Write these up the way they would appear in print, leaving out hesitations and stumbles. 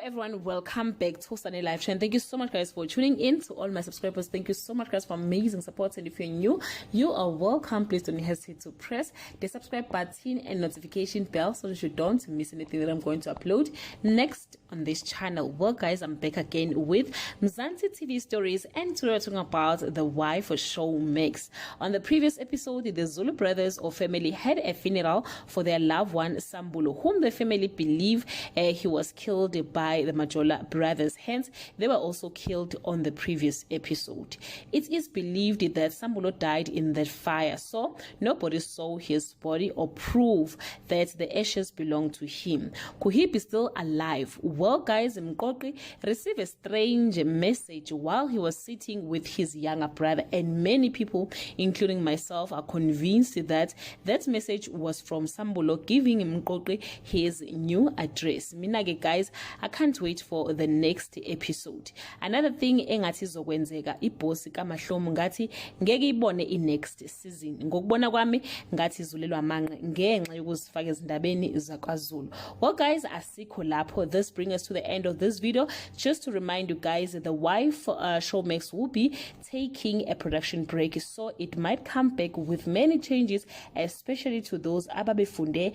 everyone, welcome back to Sunday Live Show, and thank you so much guys for tuning in. To all my subscribers, thank you so much guys for amazing support. And if you're new, you are welcome. Please don't hesitate to press the subscribe button and notification bell so that you don't miss anything that I'm going to upload next on this channel. Well guys, I'm back again with Mzansi TV stories, and today we're talking about the Wife Showmax. On the previous episode, the Zulu brothers or family had a funeral for their loved one Sambulo, whom the family believe he was killed by the Majola brothers. Hence, they were also killed on the previous episode. It is believed that Sambulo died in that fire, so nobody saw his body or prove that the ashes belong to him. Could he be still alive? Well guys, Mkoki received a strange message while he was sitting with his younger brother, and many people, including myself, are convinced that that message was from Sambulo giving Mkoki his new address. Minage guys, I can't wait for the next episode. Another thing engathi zokwenzeka, iboss kaMahlomo ngathi ngeke ibone next season. Ngokubona kwami ngathi izulelwa amanqe ngenxa yokuzifaka ezindabeni zakwaZulu. Well guys, asikho lapho. This brings us to the end of this video. Just to remind you guys, the Wife Showmax will be taking a production break, so it might come back with many changes, especially to those ababefunde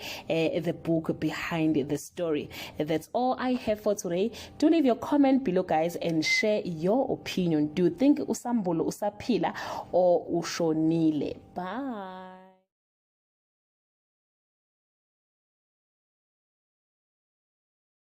the book behind the story. That's all I have for today. Do leave your comment below guys and share your opinion. Do you think uSambulo usaphila or ushonile? Bye.